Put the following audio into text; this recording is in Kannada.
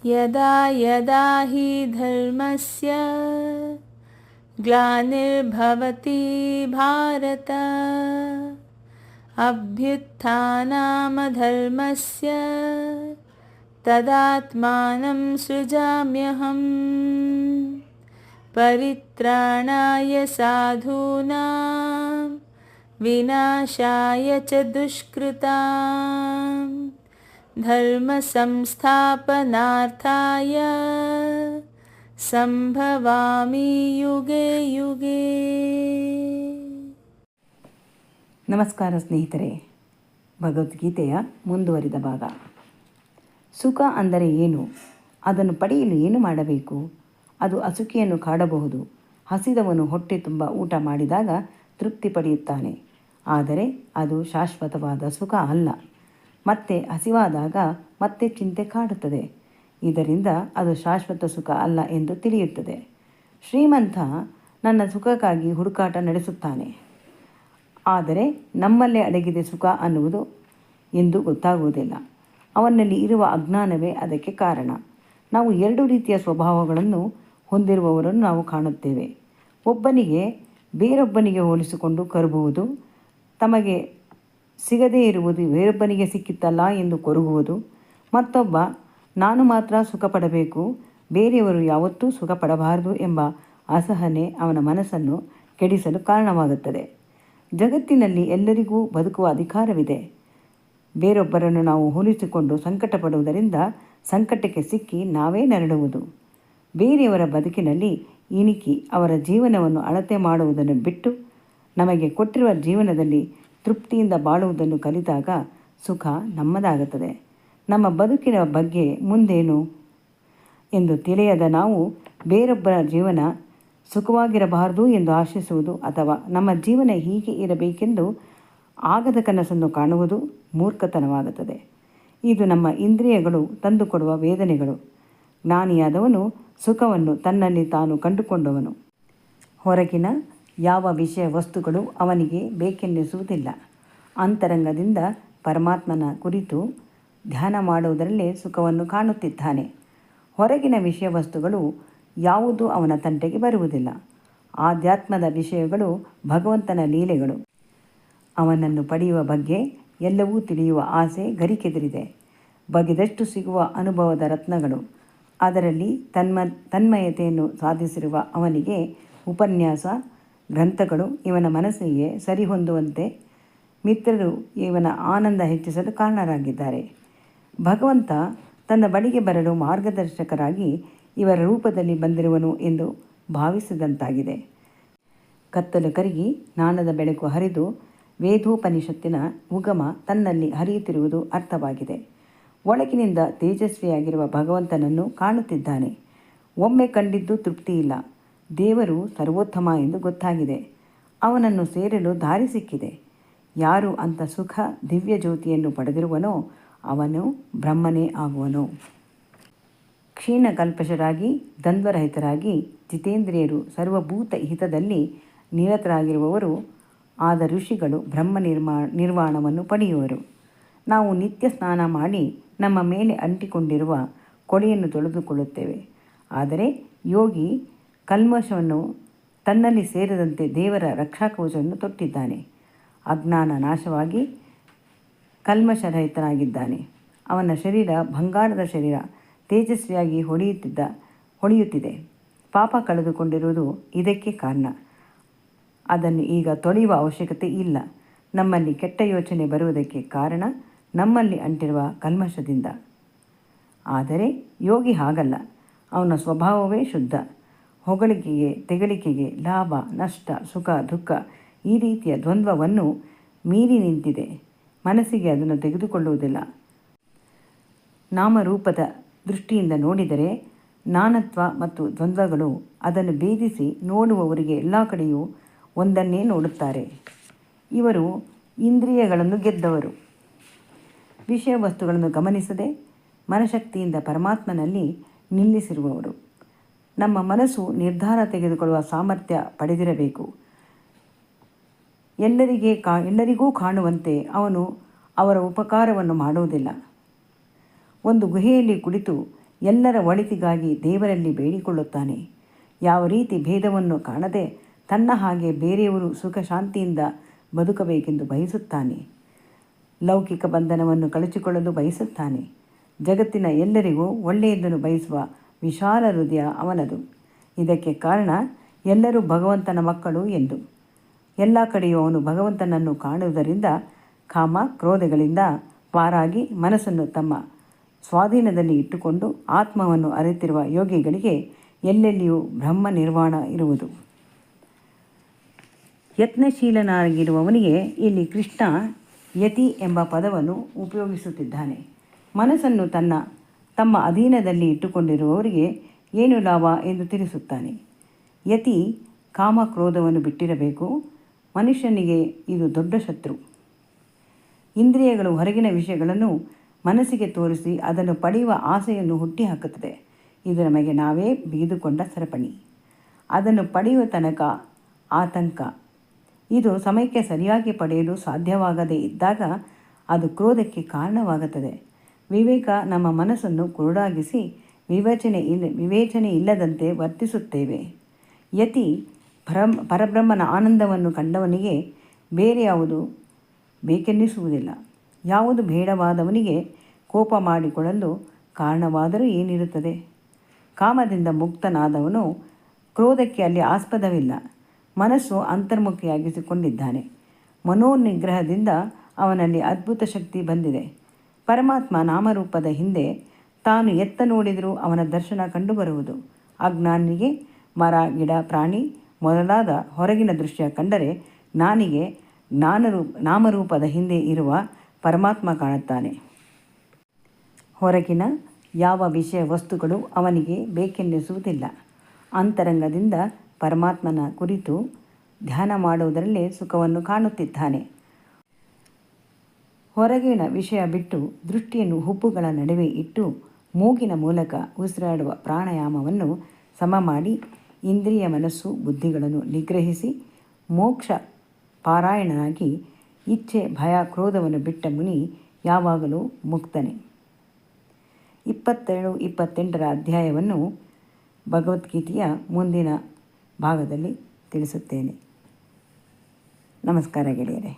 ಯದಾ ಯದಾ ಹಿ ಧರ್ಮಸ್ಯ ಗ್ಲಾನಿರ್ಭವತಿ ಭಾರತ ಅಭ್ಯುತ್ಥಾನಮಧರ್ಮಸ್ಯ ತದಾತ್ಮಾನಂ ಸೃಜಾಮ್ಯಹಂ ಪರಿತ್ರಾಣಾಯ ಸಾಧೂನಾಂ ವಿನಾಶಾಯ ಚ ದುಷ್ಕೃತಾಂ ಧರ್ಮ ಸಂಸ್ಥಾಪನಾರ್ಥಾಯ ಸಂಭವಾಮಿ ಯುಗೆ ಯುಗೆ. ನಮಸ್ಕಾರ ಸ್ನೇಹಿತರೆ. ಭಗವದ್ಗೀತೆಯ ಮುಂದುವರಿದ ಭಾಗ. ಸುಖ ಅಂದರೆ ಏನು? ಅದನ್ನು ಪಡೆಯಲು ಏನು ಮಾಡಬೇಕು? ಅದು ಅಸುಖಿಯನ್ನು ಕಾಡಬಹುದು. ಹಸಿದವನು ಹೊಟ್ಟೆ ತುಂಬ ಊಟ ಮಾಡಿದಾಗ ತೃಪ್ತಿ ಪಡೆಯುತ್ತಾನೆ. ಆದರೆ ಅದು ಶಾಶ್ವತವಾದ ಸುಖ ಅಲ್ಲ. ಮತ್ತೆ ಹಸಿವಾದಾಗ ಮತ್ತೆ ಚಿಂತೆ ಕಾಡುತ್ತದೆ. ಇದರಿಂದ ಅದು ಶಾಶ್ವತ ಸುಖ ಅಲ್ಲ ಎಂದು ತಿಳಿಯುತ್ತದೆ. ಶ್ರೀಮಂತ ನನ್ನ ಸುಖಕ್ಕಾಗಿ ಹುಡುಕಾಟ ನಡೆಸುತ್ತಾನೆ. ಆದರೆ ನಮ್ಮಲ್ಲೇ ಅಡಗಿದೆ ಸುಖ ಅನ್ನುವುದು ಎಂದು ಗೊತ್ತಾಗುವುದಿಲ್ಲ. ಅವನಲ್ಲಿ ಇರುವ ಅಜ್ಞಾನವೇ ಅದಕ್ಕೆ ಕಾರಣ. ನಾವು ಎರಡು ರೀತಿಯ ಸ್ವಭಾವಗಳನ್ನು ಹೊಂದಿರುವವರನ್ನು ನಾವು ಕಾಣುತ್ತೇವೆ. ಒಬ್ಬನಿಗೆ ಬೇರೊಬ್ಬನಿಗೆ ಹೋಲಿಸಿಕೊಂಡು ಕರುಬುವುದು, ತಮಗೆ ಸಿಗದೇ ಇರುವುದು ಬೇರೊಬ್ಬನಿಗೆ ಸಿಕ್ಕಿತ್ತಲ್ಲ ಎಂದು ಕೊರಗುವುದು. ಮತ್ತೊಬ್ಬ ನಾನು ಮಾತ್ರ ಸುಖ ಪಡಬೇಕು, ಬೇರೆಯವರು ಯಾವತ್ತೂ ಸುಖ ಪಡಬಾರದು ಎಂಬ ಅಸಹನೆ ಅವನ ಮನಸ್ಸನ್ನು ಕೆಡಿಸಲು ಕಾರಣವಾಗುತ್ತದೆ. ಜಗತ್ತಿನಲ್ಲಿ ಎಲ್ಲರಿಗೂ ಬದುಕುವ ಅಧಿಕಾರವಿದೆ. ಬೇರೊಬ್ಬರನ್ನು ನಾವು ಹೋಲಿಸಿಕೊಂಡು ಸಂಕಟ ಪಡುವುದರಿಂದ ಸಂಕಟಕ್ಕೆ ಸಿಕ್ಕಿ ನಾವೇ ನರಳುವುದು. ಬೇರೆಯವರ ಬದುಕಿನಲ್ಲಿ ಇಣಿಕಿ ಅವರ ಜೀವನವನ್ನು ಅಳತೆ ಮಾಡುವುದನ್ನು ಬಿಟ್ಟು ನಮಗೆ ಕೊಟ್ಟಿರುವ ಜೀವನದಲ್ಲಿ ತೃಪ್ತಿಯಿಂದ ಬಾಳುವುದನ್ನು ಕಲಿತಾಗ ಸುಖ ನಮ್ಮದಾಗುತ್ತದೆ. ನಮ್ಮ ಬದುಕಿನ ಬಗ್ಗೆ ಮುಂದೇನು ಎಂದು ತಿಳಿಯದ ನಾವು ಬೇರೊಬ್ಬರ ಜೀವನ ಸುಖವಾಗಿರಬಾರದು ಎಂದು ಆಶಿಸುವುದು ಅಥವಾ ನಮ್ಮ ಜೀವನ ಹೀಗೆ ಇರಬೇಕೆಂದು ಆಗದ ಕನಸನ್ನು ಕಾಣುವುದು ಮೂರ್ಖತನವಾಗುತ್ತದೆ. ಇದು ನಮ್ಮ ಇಂದ್ರಿಯಗಳು ತಂದುಕೊಡುವ ವೇದನೆಗಳು. ಜ್ಞಾನಿಯಾದವನು ಸುಖವನ್ನು ತನ್ನಲ್ಲಿ ತಾನು ಕಂಡುಕೊಂಡವನು. ಹೊರಗಿನ ಯಾವ ವಿಷಯ ವಸ್ತುಗಳು ಅವನಿಗೆ ಬೇಕೆನ್ನಿಸುವುದಿಲ್ಲ. ಅಂತರಂಗದಿಂದ ಪರಮಾತ್ಮನ ಕುರಿತು ಧ್ಯಾನ ಮಾಡುವುದರಲ್ಲೇ ಸುಖವನ್ನು ಕಾಣುತ್ತಿದ್ದಾನೆ. ಹೊರಗಿನ ವಿಷಯ ವಸ್ತುಗಳು ಯಾವುದೂ ಅವನ ತಂಟೆಗೆ ಬರುವುದಿಲ್ಲ. ಆಧ್ಯಾತ್ಮದ ವಿಷಯಗಳು ಭಗವಂತನ ಲೀಲೆಗಳು. ಅವನನ್ನು ಪಡೆಯುವ ಬಗ್ಗೆ ಎಲ್ಲವೂ ತಿಳಿಯುವ ಆಸೆ ಗರಿಕೆದರಿದೆ. ಬಗೆದಷ್ಟು ಸಿಗುವ ಅನುಭವದ ರತ್ನಗಳು. ಅದರಲ್ಲಿ ತನ್ಮಯತೆಯನ್ನು ಸಾಧಿಸಿರುವ ಅವನಿಗೆ ಉಪನ್ಯಾಸ ಗ್ರಂಥಗಳು ಇವನ ಮನಸ್ಸಿಗೆ ಸರಿಹೊಂದುವಂತೆ ಮಿತ್ರರು ಇವನ ಆನಂದ ಹೆಚ್ಚಿಸಲು ಕಾರಣರಾಗಿದ್ದಾರೆ. ಭಗವಂತ ತನ್ನ ಬಳಿಗೆ ಬರಲು ಮಾರ್ಗದರ್ಶಕರಾಗಿ ಇವರ ರೂಪದಲ್ಲಿ ಬಂದಿರುವನು ಎಂದು ಭಾವಿಸಿದಂತಾಗಿದೆ. ಕತ್ತಲು ಕರಗಿ ಜ್ಞಾನದ ಬೆಳಕು ಹರಿದು ವೇದೋಪನಿಷತ್ತಿನ ಉಗಮ ತನ್ನಲ್ಲಿ ಹರಿಯುತ್ತಿರುವುದು ಅರ್ಥವಾಗಿದೆ. ಒಳಗಿನಿಂದ ತೇಜಸ್ವಿಯಾಗಿರುವ ಭಗವಂತನನ್ನು ಕಾಣುತ್ತಿದ್ದಾನೆ. ಒಮ್ಮೆ ಕಂಡಿದ್ದು ತೃಪ್ತಿಯಿಲ್ಲ. ದೇವರು ಸರ್ವೋತ್ತಮ ಎಂದು ಗೊತ್ತಾಗಿದೆ. ಅವನನ್ನು ಸೇರಲು ದಾರಿ ಸಿಕ್ಕಿದೆ. ಯಾರು ಅಂಥ ಸುಖ ದಿವ್ಯ ಜ್ಯೋತಿಯನ್ನು ಪಡೆದಿರುವನೋ ಅವನು ಬ್ರಹ್ಮನೇ ಆಗುವನು. ಕ್ಷೀಣಕಲ್ಪಶರಾಗಿ ದ್ವಂದ್ವರಹಿತರಾಗಿ ಜಿತೇಂದ್ರಿಯರು ಸರ್ವಭೂತ ಹಿತದಲ್ಲಿ ನಿರತರಾಗಿರುವವರು ಆದ ಋಷಿಗಳು ಬ್ರಹ್ಮ ನಿರ್ವಾಣವನ್ನು ಪಡೆಯುವರು. ನಾವು ನಿತ್ಯ ಸ್ನಾನ ಮಾಡಿ ನಮ್ಮ ಮೇಲೆ ಅಂಟಿಕೊಂಡಿರುವ ಕೊಳೆಯನ್ನು ತೊಳೆದುಕೊಳ್ಳುತ್ತೇವೆ. ಆದರೆ ಯೋಗಿ ಕಲ್ಮಶವನ್ನು ತನ್ನಲ್ಲಿ ಸೇರದಂತೆ ದೇವರ ರಕ್ಷಾಕವಚವನ್ನು ತೊಟ್ಟಿದ್ದಾನೆ. ಅಜ್ಞಾನ ನಾಶವಾಗಿ ಕಲ್ಮಶರಹಿತನಾಗಿದ್ದಾನೆ. ಅವನ ಶರೀರ ಬಂಗಾರದ ಶರೀರ ತೇಜಸ್ವಿಯಾಗಿ ಹೊಳೆಯುತ್ತಿದೆ. ಪಾಪ ಕಳೆದುಕೊಂಡಿರುವುದು ಇದಕ್ಕೆ ಕಾರಣ. ಅದನ್ನು ಈಗ ತೊಳೆಯುವ ಅವಶ್ಯಕತೆ ಇಲ್ಲ. ನಮ್ಮಲ್ಲಿ ಕೆಟ್ಟ ಯೋಚನೆ ಬರುವುದಕ್ಕೆ ಕಾರಣ ನಮ್ಮಲ್ಲಿ ಅಂಟಿರುವ ಕಲ್ಮಶದಿಂದ. ಆದರೆ ಯೋಗಿ ಹಾಗಲ್ಲ. ಅವನ ಸ್ವಭಾವವೇ ಶುದ್ಧ. ಹೊಗಳಿಕೆಗೆ ತೆಗಳಿಕೆಗೆ, ಲಾಭ ನಷ್ಟ, ಸುಖ ದುಃಖ ಈ ರೀತಿಯ ದ್ವಂದ್ವವನ್ನು ಮೀರಿ ನಿಂತಿದೆ. ಮನಸ್ಸಿಗೆ ಅದನ್ನು ತೆಗೆದುಕೊಳ್ಳುವುದಿಲ್ಲ. ನಾಮರೂಪದ ದೃಷ್ಟಿಯಿಂದ ನೋಡಿದರೆ ನಾನತ್ವ ಮತ್ತು ದ್ವಂದ್ವಗಳು ಅದನ್ನು ಭೇದಿಸಿ ನೋಡುವವರಿಗೆ ಎಲ್ಲ ಕಡೆಯೂ ಒಂದನ್ನೇ ನೋಡುತ್ತಾರೆ. ಇವರು ಇಂದ್ರಿಯಗಳನ್ನು ಗೆದ್ದವರು. ವಿಷಯ ವಸ್ತುಗಳನ್ನು ಗಮನಿಸದೆ ಮನಶಕ್ತಿಯಿಂದ ಪರಮಾತ್ಮನಲ್ಲಿ ನಿಲ್ಲಿಸಿರುವವರು. ನಮ್ಮ ಮನಸ್ಸು ನಿರ್ಧಾರ ತೆಗೆದುಕೊಳ್ಳುವ ಸಾಮರ್ಥ್ಯ ಪಡೆದಿರಬೇಕು. ಎಲ್ಲರಿಗೂ ಕಾಣುವಂತೆ ಅವನು ಅವರ ಉಪಕಾರವನ್ನು ಮಾಡುವುದಿಲ್ಲ. ಒಂದು ಗುಹೆಯಲ್ಲಿ ಕುಳಿತು ಎಲ್ಲರ ಒಳಿತಿಗಾಗಿ ದೇವರಲ್ಲಿ ಬೇಡಿಕೊಳ್ಳುತ್ತಾನೆ. ಯಾವ ರೀತಿ ಭೇದವನ್ನು ಕಾಣದೆ ತನ್ನ ಹಾಗೆ ಬೇರೆಯವರು ಸುಖ ಶಾಂತಿಯಿಂದ ಬದುಕಬೇಕೆಂದು ಬಯಸುತ್ತಾನೆ. ಲೌಕಿಕ ಬಂಧನವನ್ನು ಕಳಚಿಕೊಳ್ಳಲು ಬಯಸುತ್ತಾನೆ. ಜಗತ್ತಿನ ಎಲ್ಲರಿಗೂ ಒಳ್ಳೆಯದನ್ನು ಬಯಸುವ ವಿಶಾಲ ಹೃದಯ ಅವನದು. ಇದಕ್ಕೆ ಕಾರಣ ಎಲ್ಲರೂ ಭಗವಂತನ ಮಕ್ಕಳು ಎಂದು. ಎಲ್ಲ ಕಡೆಯೂ ಅವನು ಭಗವಂತನನ್ನು ಕಾಣುವುದರಿಂದ ಕಾಮ ಕ್ರೋಧಗಳಿಂದ ಪಾರಾಗಿ ಮನಸ್ಸನ್ನು ತಮ್ಮ ಸ್ವಾಧೀನದಲ್ಲಿ ಇಟ್ಟುಕೊಂಡು ಆತ್ಮವನ್ನು ಅರಿತಿರುವ ಯೋಗಿಗಳಿಗೆ ಎಲ್ಲೆಲ್ಲಿಯೂ ಬ್ರಹ್ಮ ನಿರ್ವಾಣ ಇರುವುದು. ಯತ್ನಶೀಲನಾಗಿರುವವನಿಗೆ ಇಲ್ಲಿ ಕೃಷ್ಣ ಯತಿ ಎಂಬ ಪದವನ್ನು ಉಪಯೋಗಿಸುತ್ತಿದ್ದಾನೆ. ಮನಸ್ಸನ್ನು ತಮ್ಮ ಅಧೀನದಲ್ಲಿ ಇಟ್ಟುಕೊಂಡಿರುವವರಿಗೆ ಏನು ಲಾಭ ಎಂದು ತಿಳಿಸುತ್ತಾನೆ. ಯತಿ ಕಾಮ ಕ್ರೋಧವನ್ನು ಬಿಟ್ಟಿರಬೇಕು. ಮನುಷ್ಯನಿಗೆ ಇದು ದೊಡ್ಡ ಶತ್ರು. ಇಂದ್ರಿಯಗಳು ಹೊರಗಿನ ವಿಷಯಗಳನ್ನು ಮನಸ್ಸಿಗೆ ತೋರಿಸಿ ಅದನ್ನು ಪಡೆಯುವ ಆಸೆಯನ್ನು ಹುಟ್ಟಿಹಾಕುತ್ತದೆ. ಇದು ನಮಗೆ ನಾವೇ ಬಿಗಿದುಕೊಂಡ ಸರಪಣಿ. ಅದನ್ನು ಪಡೆಯುವ ತನಕ ಆತಂಕ. ಇದು ಸಮಯಕ್ಕೆ ಸರಿಯಾಗಿ ಪಡೆಯಲು ಸಾಧ್ಯವಾಗದೇ ಇದ್ದಾಗ ಅದು ಕ್ರೋಧಕ್ಕೆ ಕಾರಣವಾಗುತ್ತದೆ. ವಿವೇಕ ನಮ್ಮ ಮನಸ್ಸನ್ನು ಕುರುಡಾಗಿಸಿ ವಿವೇಚನೆ ಇಲ್ಲದಂತೆ ವರ್ತಿಸುತ್ತೇವೆ. ಯತಿ ಪರಬ್ರಹ್ಮನ ಆನಂದವನ್ನು ಕಂಡವನಿಗೆ ಬೇರೆ ಯಾವುದು ಬೇಕೆನ್ನಿಸುವುದಿಲ್ಲ. ಯಾವುದು ಬೇಡವಾದವನಿಗೆ ಕೋಪ ಮಾಡಿಕೊಳ್ಳಲು ಕಾರಣವಾದರೂ ಏನಿರುತ್ತದೆ? ಕಾಮದಿಂದ ಮುಕ್ತನಾದವನು ಕ್ರೋಧಕ್ಕೆ ಅಲ್ಲಿ ಆಸ್ಪದವಿಲ್ಲ. ಮನಸ್ಸು ಅಂತರ್ಮುಖಿಯಾಗಿಸಿಕೊಂಡಿದ್ದಾನೆ. ಮನೋನಿಗ್ರಹದಿಂದ ಅವನಲ್ಲಿ ಅದ್ಭುತ ಶಕ್ತಿ ಬಂದಿದೆ. ಪರಮಾತ್ಮ ನಾಮರೂಪದ ಹಿಂದೆ ತಾನು ಎತ್ತ ನೋಡಿದರೂ ಅವನ ದರ್ಶನ ಕಂಡುಬರುವುದು. ಅಜ್ಞಾನಿಗೆ ಮರ ಗಿಡ ಪ್ರಾಣಿ ಮೊದಲಾದ ಹೊರಗಿನ ದೃಶ್ಯ ಕಂಡರೆ ಜ್ಞಾನಿಗೆ ನಾಮರೂಪದ ಹಿಂದೆ ಇರುವ ಪರಮಾತ್ಮ ಕಾಣುತ್ತಾನೆ. ಹೊರಗಿನ ಯಾವ ವಿಷಯ ವಸ್ತುಗಳು ಅವನಿಗೆ ಬೇಕೆನ್ನಿಸುವುದಿಲ್ಲ. ಅಂತರಂಗದಿಂದ ಪರಮಾತ್ಮನ ಕುರಿತು ಧ್ಯಾನ ಮಾಡುವುದರಲ್ಲೇ ಸುಖವನ್ನು ಕಾಣುತ್ತಿದ್ದಾನೆ. ಹೊರಗಿನ ವಿಷಯ ಬಿಟ್ಟು ದೃಷ್ಟಿಯನ್ನು ಹುಬ್ಬುಗಳ ನಡುವೆ ಇಟ್ಟು ಮೂಗಿನ ಮೂಲಕ ಉಸಿರಾಡುವ ಪ್ರಾಣಾಯಾಮವನ್ನು ಸಮ ಮಾಡಿ ಇಂದ್ರಿಯ ಮನಸ್ಸು ಬುದ್ಧಿಗಳನ್ನು ನಿಗ್ರಹಿಸಿ ಮೋಕ್ಷ ಪಾರಾಯಣನಾಗಿ ಇಚ್ಛೆ ಭಯ ಕ್ರೋಧವನ್ನು ಬಿಟ್ಟ ಮುನಿ ಯಾವಾಗಲೂ ಮುಕ್ತನೇ. 27-28ರ ಅಧ್ಯಾಯವನ್ನು ಭಗವದ್ಗೀತೆಯ ಮುಂದಿನ ಭಾಗದಲ್ಲಿ ತಿಳಿಸುತ್ತೇನೆ. ನಮಸ್ಕಾರ ಗೆಳೆಯರೆ.